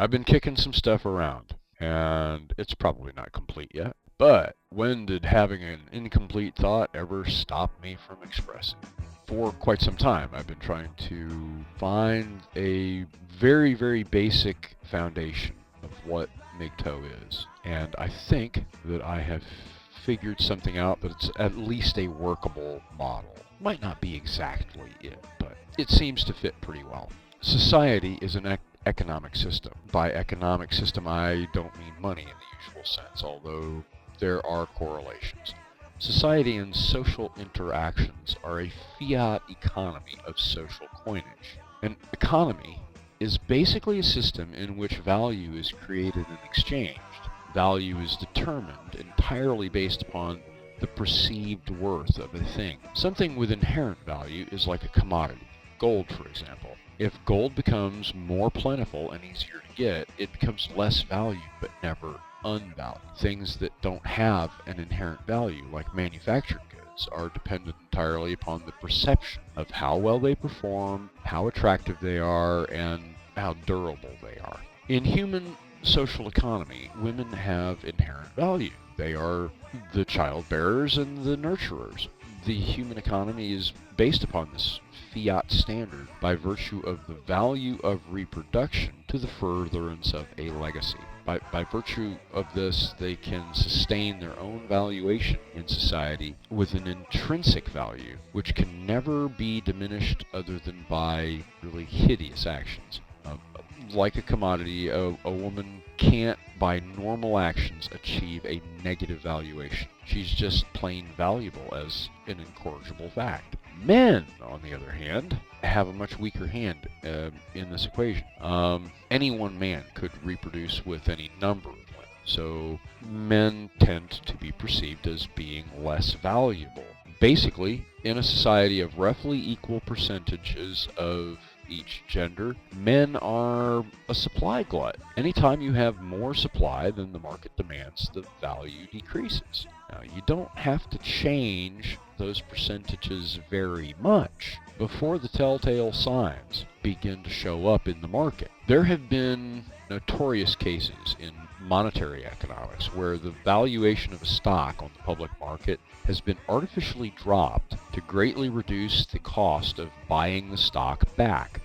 I've been kicking some stuff around, and it's probably not complete yet. But when did having an incomplete thought ever stop me from expressing? For quite some time, I've been trying to find a very, very basic foundation of what MGTOW is. And I think that I have figured something out that's at least a workable model. Might not be exactly it, but it seems to fit pretty well. Society is an economic system. By economic system, I don't mean money in the usual sense, although there are correlations. Society and social interactions are a fiat economy of social coinage. An economy is basically a system in which value is created and exchanged. Value is determined entirely based upon the perceived worth of a thing. Something with inherent value is like a commodity. Gold, for example. If gold becomes more plentiful and easier to get, it becomes less valued but never unvalued. Things that don't have an inherent value, like manufactured goods, are dependent entirely upon the perception of how well they perform, how attractive they are, and how durable they are. In human social economy, women have inherent value. They are the child bearers and the nurturers. The human economy is based upon this fiat standard by virtue of the value of reproduction to the furtherance of a legacy. By virtue of this, they can sustain their own valuation in society with an intrinsic value, which can never be diminished other than by really hideous actions. Like a commodity, a woman can't, by normal actions, achieve a negative valuation. She's just plain valuable as an incorrigible fact. Men, on the other hand, have a much weaker hand in this equation. Any one man could reproduce with any number of women, so men tend to be perceived as being less valuable. Basically, in a society of roughly equal percentages of each gender, men are a supply glut. Anytime you have more supply than the market demands, the value decreases. Now, you don't have to change those percentages very much before the telltale signs begin to show up in the market. There have been notorious cases in monetary economics where the valuation of a stock on the public market has been artificially dropped to greatly reduce the cost of buying the stock back.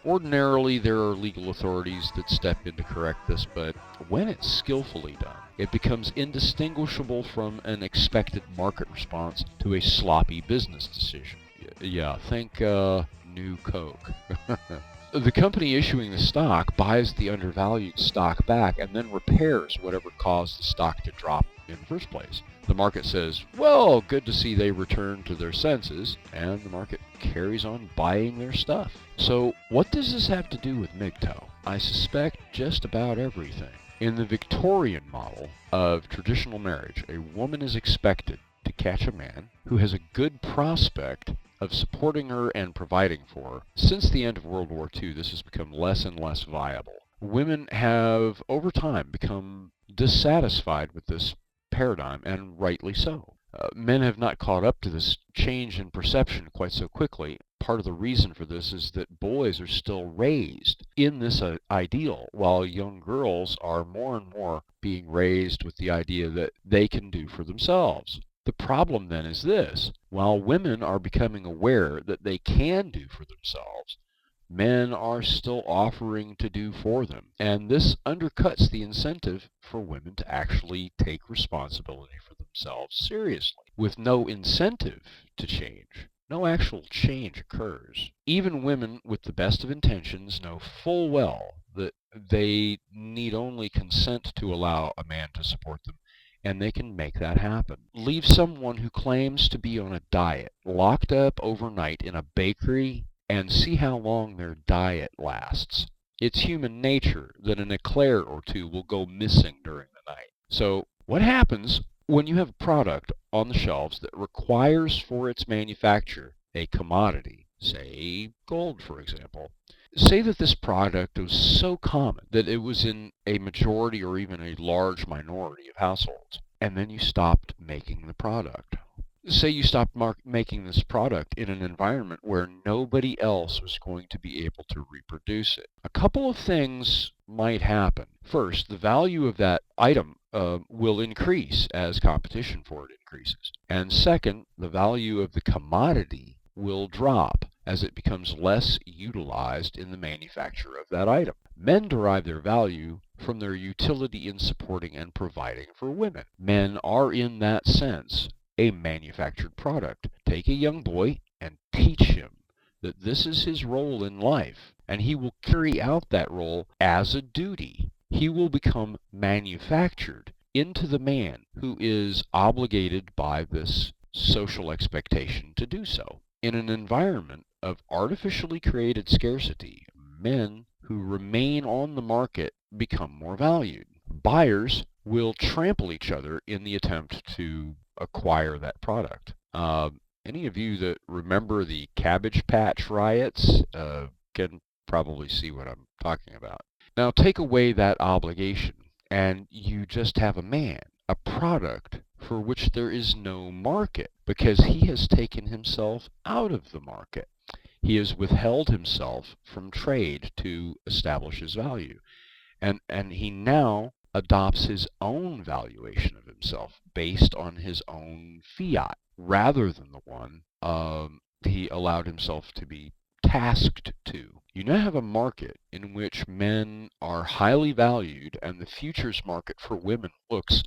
Ordinarily, there are legal authorities that step in to correct this, but when it's skillfully done, it becomes indistinguishable from an expected market response to a sloppy business decision. Yeah, think New Coke. The company issuing the stock buys the undervalued stock back and then repairs whatever caused the stock to drop in the first place. The market says, well, good to see they returned to their senses, and the market carries on buying their stuff. So what does this have to do with MGTOW? I suspect just about everything. In the Victorian model of traditional marriage, a woman is expected to catch a man who has a good prospect of supporting her and providing for her. Since the end of World War II, this has become less and less viable. Women have, over time, become dissatisfied with this paradigm, and rightly so. Men have not caught up to this change in perception quite so quickly. Part of the reason for this is that boys are still raised in this ideal, while young girls are more and more being raised with the idea that they can do for themselves. The problem then is this: while women are becoming aware that they can do for themselves, men are still offering to do for them. And this undercuts the incentive for women to actually take responsibility for themselves seriously. With no incentive to change, no actual change occurs. Even women with the best of intentions know full well that they need only consent to allow a man to support them, and they can make that happen. Leave someone who claims to be on a diet locked up overnight in a bakery and see how long their diet lasts. It's human nature that an eclair or two will go missing during the night. So what happens when you have a product on the shelves that requires for its manufacture a commodity, say gold for example? Say that this product was so common that it was in a majority or even a large minority of households, and then you stopped making the product. Say you stopped making this product in an environment where nobody else was going to be able to reproduce it. A couple of things might happen. First, the value of that item will increase as competition for it increases. And second, the value of the commodity will drop as it becomes less utilized in the manufacture of that item. Men derive their value from their utility in supporting and providing for women. Men are, in that sense, a manufactured product. Take a young boy and teach him that this is his role in life, and he will carry out that role as a duty. He will become manufactured into the man who is obligated by this social expectation to do so. In an environment of artificially created scarcity, men who remain on the market become more valued. Buyers will trample each other in the attempt to acquire that product. Any of you that remember the Cabbage Patch riots can probably see what I'm talking about. Now take away that obligation and you just have a man, a product for which there is no market because he has taken himself out of the market. He has withheld himself from trade to establish his value. And he now adopts his own valuation of himself based on his own fiat rather than the one he allowed himself to be tasked to. You now have a market in which men are highly valued and the futures market for women looks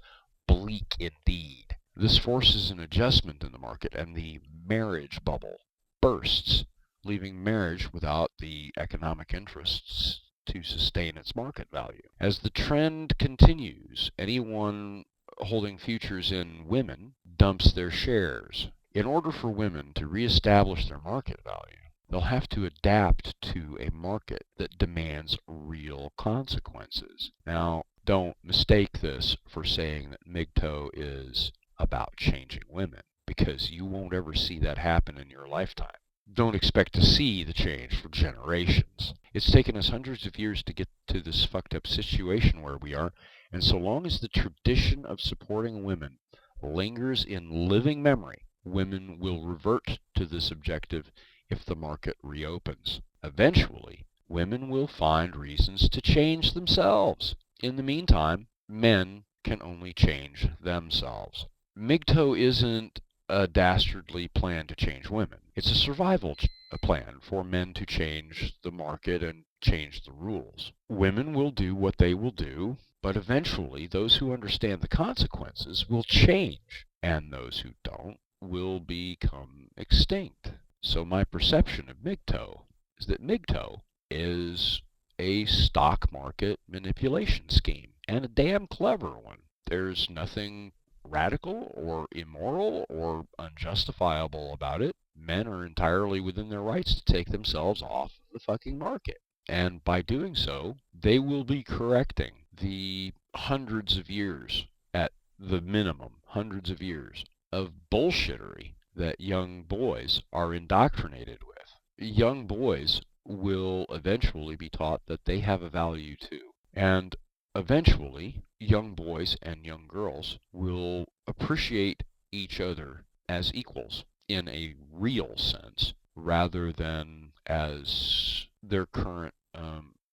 bleak indeed. This forces an adjustment in the market and the marriage bubble bursts, leaving marriage without the economic interests to sustain its market value. As the trend continues, anyone holding futures in women dumps their shares. In order for women to reestablish their market value, they'll have to adapt to a market that demands real consequences. Now, don't mistake this for saying that MGTOW is about changing women, because you won't ever see that happen in your lifetime. Don't expect to see the change for generations. It's taken us hundreds of years to get to this fucked up situation where we are, and so long as the tradition of supporting women lingers in living memory, women will revert to this objective if the market reopens. Eventually, women will find reasons to change themselves. In the meantime, men can only change themselves. MGTOW isn't a dastardly plan to change women. It's a survival plan for men to change the market and change the rules. Women will do what they will do, but eventually those who understand the consequences will change, and those who don't will become extinct. So my perception of MGTOW is that MGTOW is a stock market manipulation scheme, and a damn clever one. There's nothing radical or immoral or unjustifiable about it. Men are entirely within their rights to take themselves off the fucking market. And by doing so, they will be correcting the hundreds of years, at the minimum, hundreds of years of bullshittery that young boys are indoctrinated with. Young boys will eventually be taught that they have a value too. And eventually, young boys and young girls will appreciate each other as equals in a real sense, rather than as their current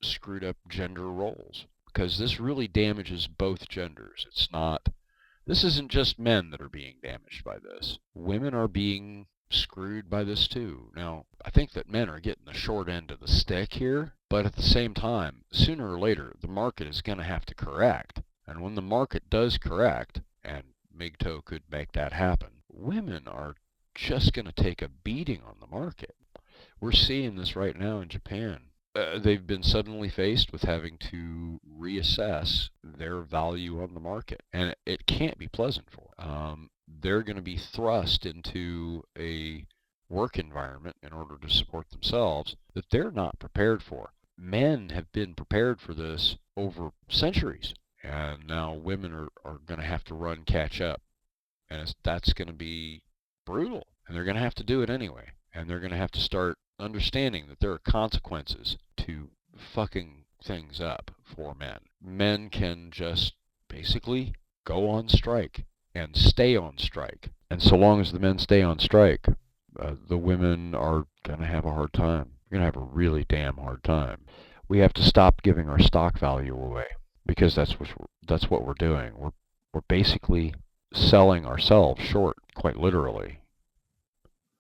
screwed up gender roles. Because this really damages both genders. This isn't just men that are being damaged by this. Women are being screwed by this too. Now, I think that men are getting the short end of the stick here, but at the same time, sooner or later, the market is going to have to correct. And when the market does correct, and MGTOW could make that happen, women are just going to take a beating on the market. We're seeing this right now in Japan. They've been suddenly faced with having to reassess their value on the market, and it can't be pleasant for them. They're going to be thrust into a work environment in order to support themselves that they're not prepared for. Men have been prepared for this over centuries, and now women are going to have to catch up, and that's going to be brutal, and they're going to have to do it anyway, and they're going to have to start understanding that there are consequences to fucking things up for men. Men can just basically go on strike and stay on strike. And so long as the men stay on strike, the women are going to have a hard time. They're going to have a really damn hard time. we have to stop giving our stock value away, because that's what we're doing. We're basically selling ourselves short, quite literally.